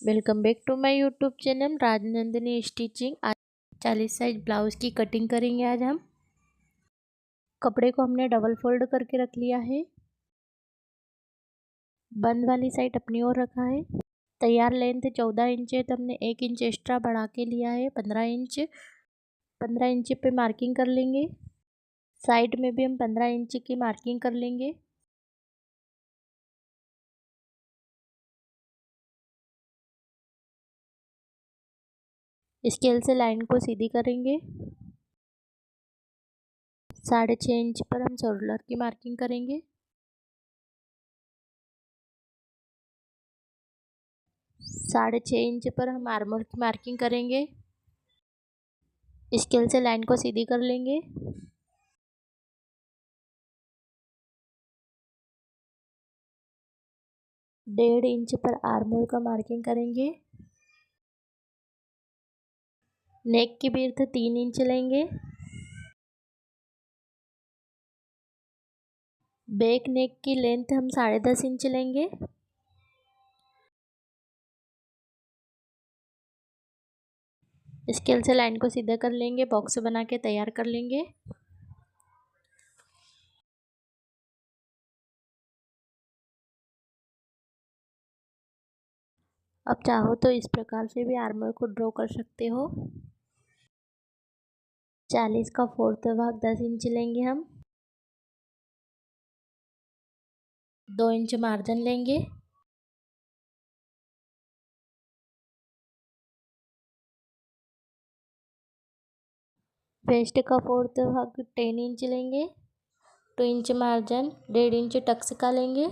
Welcome back to my YouTube channel Rajnandini stitching. आज 40 size blouse की cutting करेंगे। आज हम कपड़े को हमने डबल फोल्ड करके रख लिया है। बंद वाली साइड अपनी ओर रखा है। तैयार लेंथ 14 इंच है तो हमने 1 इंच एक्स्ट्रा बढ़ा के लिया है। 15 इंच पे मार्किंग कर लेंगे। साइड में भी हम 15 इंच की मार्किंग कर लेंगे। स्केल से लाइन को सीधी करेंगे। 6.5 इंच पर हम शोल्डर की मार्किंग करेंगे। 6.5 इंच पर हम आर्मोल की मार्किंग करेंगे। स्केल से लाइन को सीधी कर लेंगे। 1.5 इंच पर आर्मोल का मार्किंग करेंगे। नेक की विड्थ 3 इंच लेंगे। बैक नेक की लेंथ हम 10.5 इंच लेंगे। स्केल से लाइन को सीधा कर लेंगे। बॉक्स बना के तैयार कर लेंगे। अब चाहो तो इस प्रकार से भी आर्मोल को ड्रॉ कर सकते हो। 40 का फोर्थ भाग 10 इंच लेंगे हम। 2 इंच मार्जिन लेंगे। वेस्ट का फोर्थ भाग 10 इंच लेंगे। 2 इंच मार्जिन 1.5 इंच टक्स का लेंगे।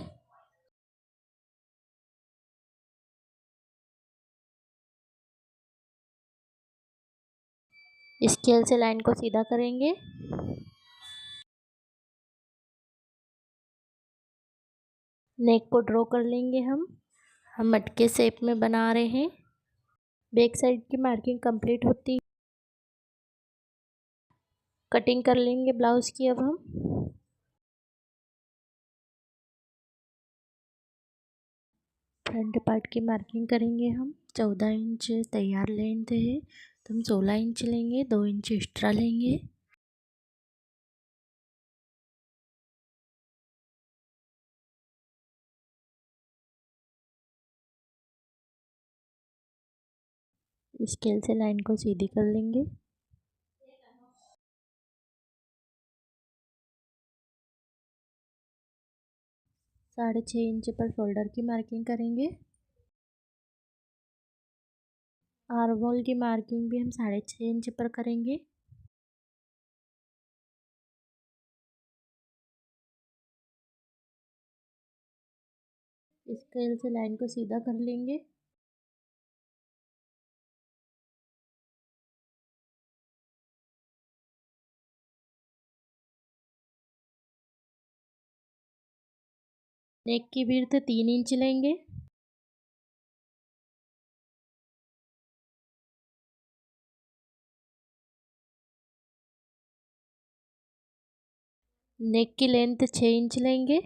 स्केल से लाइन को सीधा करेंगे। नेक को ड्रॉ कर लेंगे। हम मटके शेप में बना रहे हैं। बैक साइड की मार्किंग कंप्लीट होती। कटिंग कर लेंगे ब्लाउज की। अब हम फ्रंट पार्ट की मार्किंग करेंगे। हम 14 इंच तैयार लेंथ है तो हम 16 इंच लेंगे। 2 इंच एक्स्ट्रा लेंगे। स्केल से लाइन को सीधी कर लेंगे। 6.5 इंच पर शोल्डर की मार्किंग करेंगे। आर्महोल की मार्किंग भी हम 6.5 इंच पर करेंगे। स्केल से लाइन को सीधा कर लेंगे। नेक की विड्थ 3 इंच लेंगे। नेक की लेंथ 6 इंच लेंगे।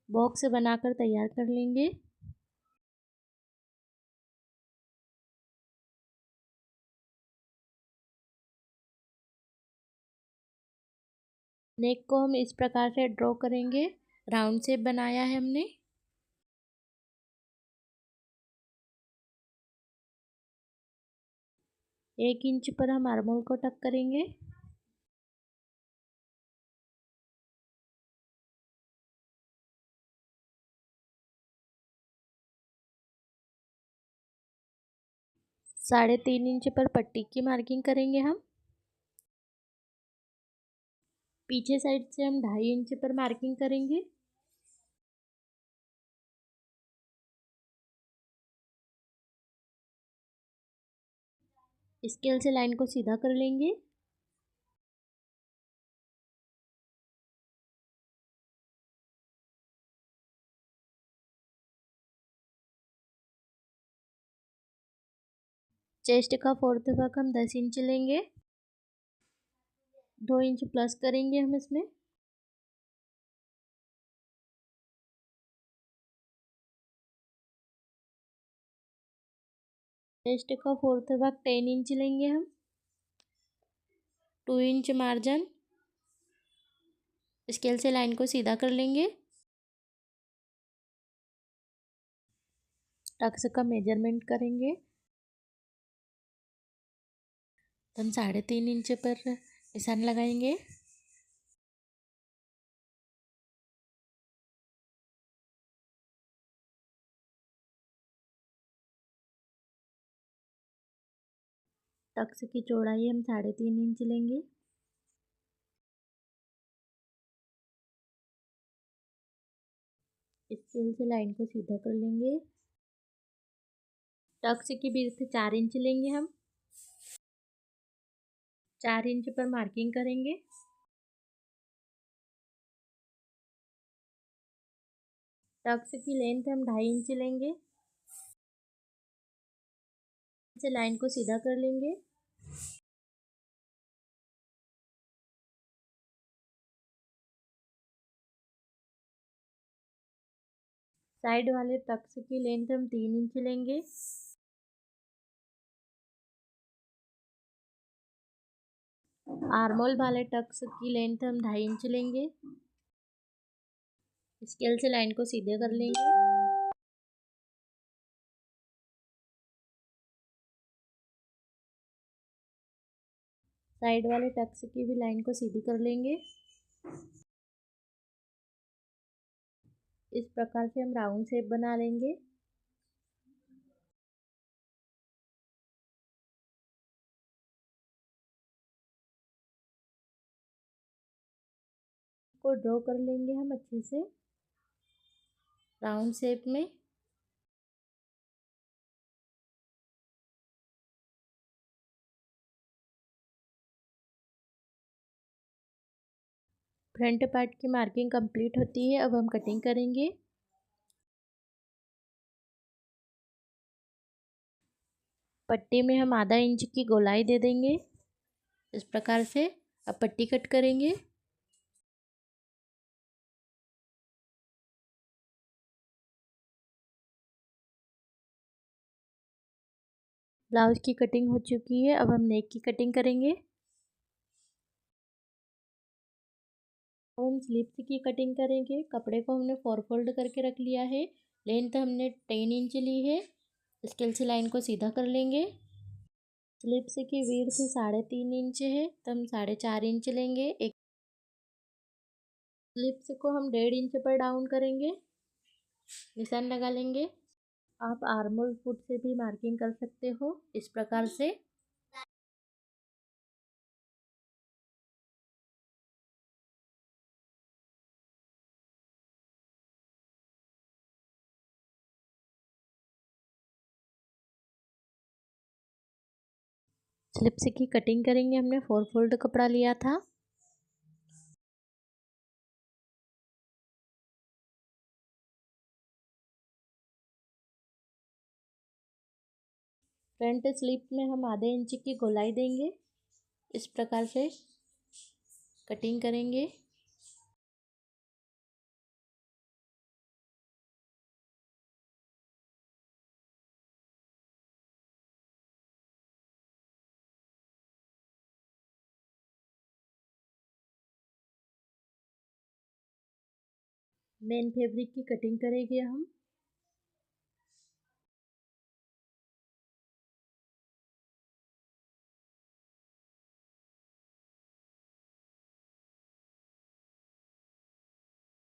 बॉक्स बनाकर तैयार कर लेंगे। नेक को हम इस प्रकार से ड्रॉ करेंगे। राउंड शेप बनाया है हमने। एक इंच पर हम आर्महोल को टक करेंगे। साढ़े 3 इंच पर पट्टी की मार्किंग करेंगे हम। पीछे साइड से हम 2.5 इंच पर मार्किंग करेंगे। स्केल से लाइन को सीधा कर लेंगे। चेस्ट का फोर्थ भाग हम 10 इंच लेंगे। 2 इंच प्लस करेंगे हम इसमें। चेस्ट का फोर्थ भाग 10 इंच लेंगे हम। 2 इंच मार्जिन, स्केल से लाइन को सीधा कर लेंगे। टक्स का मेजरमेंट करेंगे। हम 3.5 इंच पर निशान लगाएंगे। टक्स की चौड़ाई हम 3.5 इंच लेंगे। स्केल से लाइन को सीधा कर लेंगे। टक्स की विड्थ 4 इंच लेंगे हम। 4 इंच पर मार्किंग करेंगे। टक्स की लेंथ हम 2.5 इंच लेंगे। से लाइन को सीधा कर लेंगे। साइड वाले टक्स की लेंथ हम 3 इंच लेंगे। आर्मोल वाले टक्स की लेंथ हम 2.5 इंच लेंगे। स्केल से लाइन को सीधे कर लेंगे। साइड वाले टक्स की भी लाइन को सीधी कर लेंगे। इस प्रकार से हम राउंड शेप बना लेंगे। को ड्रॉ कर लेंगे हम अच्छे से राउंड शेप में। फ्रंट पार्ट की मार्किंग कंप्लीट होती है। अब हम कटिंग करेंगे। पट्टी में हम आधा इंच की गोलाई दे देंगे इस प्रकार से। अब पट्टी कट करेंगे। ब्लाउज की कटिंग हो चुकी है। अब हम नेक की कटिंग करेंगे। अब हम स्लीव्स की कटिंग करेंगे। कपड़े को हमने 4 फोल्ड करके रख लिया है। लेंथ हमने 10 इंच ली है। स्केल से लाइन को सीधा कर लेंगे। स्लीव्स की विड्थ 3.5 इंच है, तो हम 4.5 इंच लेंगे। एक स्लीव्स को हम 1.5 इंच पर डाउन करेंगे। निशान लगा लेंगे। आप आर्मोल फुट से भी मार्किंग कर सकते हो इस प्रकार से। स्लिप्स की कटिंग करेंगे। हमने 4 फोल्ड कपड़ा लिया था। फ्रंट स्लिप में हम आधे इंच की गोलाई देंगे। इस प्रकार से कटिंग करेंगे। मेन फैब्रिक की कटिंग करेंगे हम।